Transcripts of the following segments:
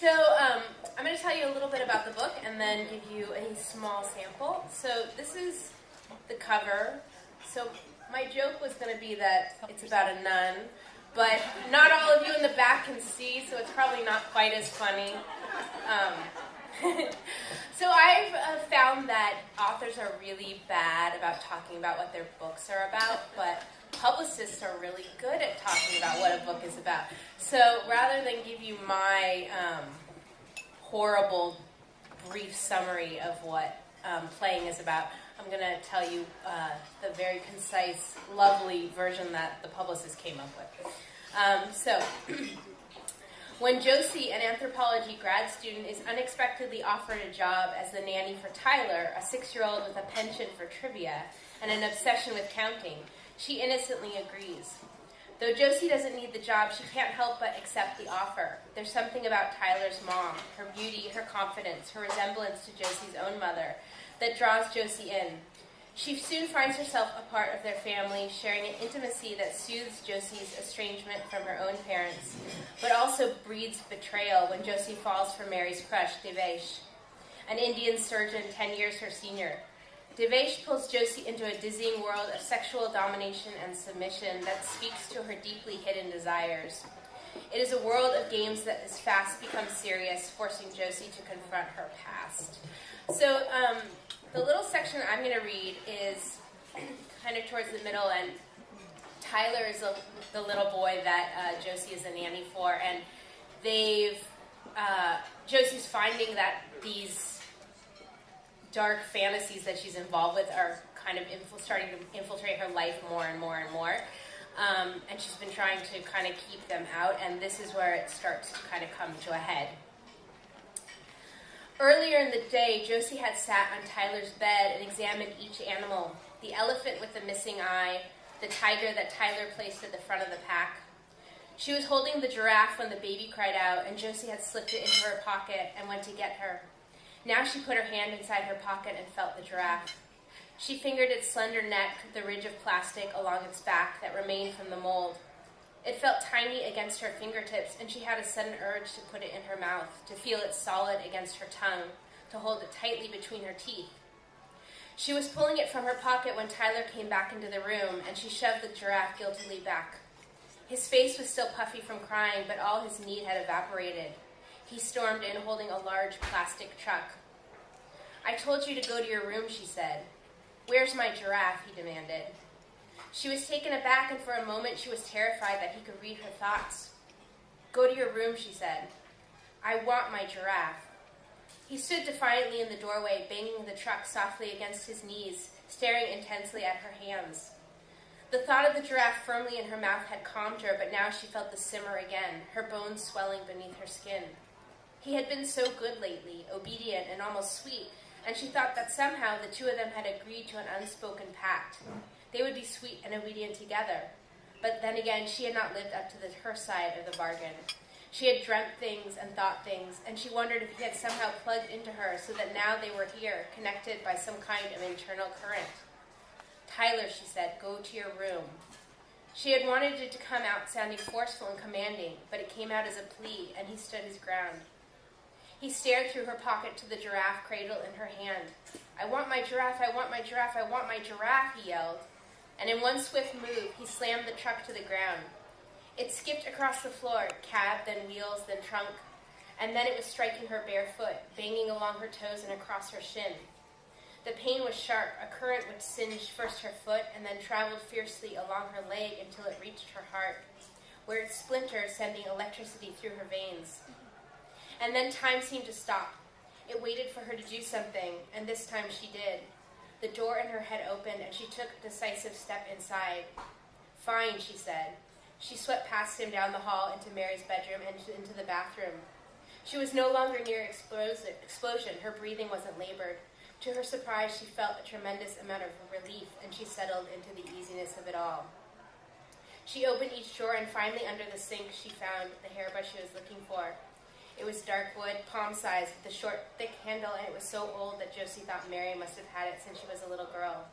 So I'm going to tell you a little bit about the book and then give you a small sample. So this is the cover. So my joke was going to be that it's about a nun, but not all of you in the back can see, so it's probably not quite as funny. So I've found that authors are really bad about talking about what their books are about, but publicists are really good at talking about what a book is about. So rather than give you my horrible, brief summary of what playing is about, I'm going to tell you the very concise, lovely version that the publicist came up with. When Josie, an anthropology grad student, is unexpectedly offered a job as the nanny for Tyler, a 6-year-old with a penchant for trivia and an obsession with counting, she innocently agrees. Though Josie doesn't need the job, she can't help but accept the offer. There's something about Tyler's mom, her beauty, her confidence, her resemblance to Josie's own mother, that draws Josie in. She soon finds herself a part of their family, sharing an intimacy that soothes Josie's estrangement from her own parents, but also breeds betrayal when Josie falls for Mary's crush, Devesh, an Indian surgeon 10 years her senior. Devesh pulls Josie into a dizzying world of sexual domination and submission that speaks to her deeply hidden desires. It is a world of games that is fast becomes serious, forcing Josie to confront her past. So the little section I'm going to read is kind of towards the middle, and Tyler is the little boy that Josie is a nanny for, and Josie's finding that these dark fantasies that she's involved with are kind of starting to infiltrate her life more and more and more. And she's been trying to kind of keep them out, and this is where it starts to kind of come to a head. Earlier in the day, Josie had sat on Tyler's bed and examined each animal: the elephant with the missing eye, the tiger that Tyler placed at the front of the pack. She was holding the giraffe when the baby cried out, and Josie had slipped it into her pocket and went to get her. Now she put her hand inside her pocket and felt the giraffe. She fingered its slender neck, the ridge of plastic along its back that remained from the mold. It felt tiny against her fingertips, and she had a sudden urge to put it in her mouth, to feel it solid against her tongue, to hold it tightly between her teeth. She was pulling it from her pocket when Tyler came back into the room, and she shoved the giraffe guiltily back. His face was still puffy from crying, but all his need had evaporated. He stormed in, holding a large plastic truck. "I told you to go to your room," she said. "Where's my giraffe?" he demanded. She was taken aback, and for a moment she was terrified that he could read her thoughts. "Go to your room," she said. "I want my giraffe." He stood defiantly in the doorway, banging the truck softly against his knees, staring intensely at her hands. The thought of the giraffe firmly in her mouth had calmed her, but now she felt the simmer again, her bones swelling beneath her skin. He had been so good lately, obedient and almost sweet, and she thought that somehow the two of them had agreed to an unspoken pact. They would be sweet and obedient together. But then again, she had not lived up to her side of the bargain. She had dreamt things and thought things, and she wondered if he had somehow plugged into her so that now they were here, connected by some kind of internal current. "Tyler," she said, "go to your room." She had wanted it to come out sounding forceful and commanding, but it came out as a plea, and he stood his ground. He stared through her pocket to the giraffe cradle in her hand. "I want my giraffe, I want my giraffe, I want my giraffe," he yelled. And in one swift move, he slammed the truck to the ground. It skipped across the floor, cab, then wheels, then trunk, and then it was striking her bare foot, banging along her toes and across her shin. The pain was sharp, a current which singed first her foot and then traveled fiercely along her leg until it reached her heart, where it splintered, sending electricity through her veins. And then time seemed to stop. It waited for her to do something, and this time she did. The door in her head opened, and she took a decisive step inside. "Fine," she said. She swept past him down the hall into Mary's bedroom and into the bathroom. She was no longer near explosion. Her breathing wasn't labored. To her surprise, she felt a tremendous amount of relief, and she settled into the easiness of it all. She opened each drawer, and finally under the sink she found the hairbrush she was looking for. It was dark wood, palm-sized, with a short, thick handle, and it was so old that Josie thought Mary must have had it since she was a little girl.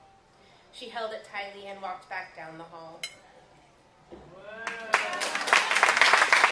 She held it tightly and walked back down the hall.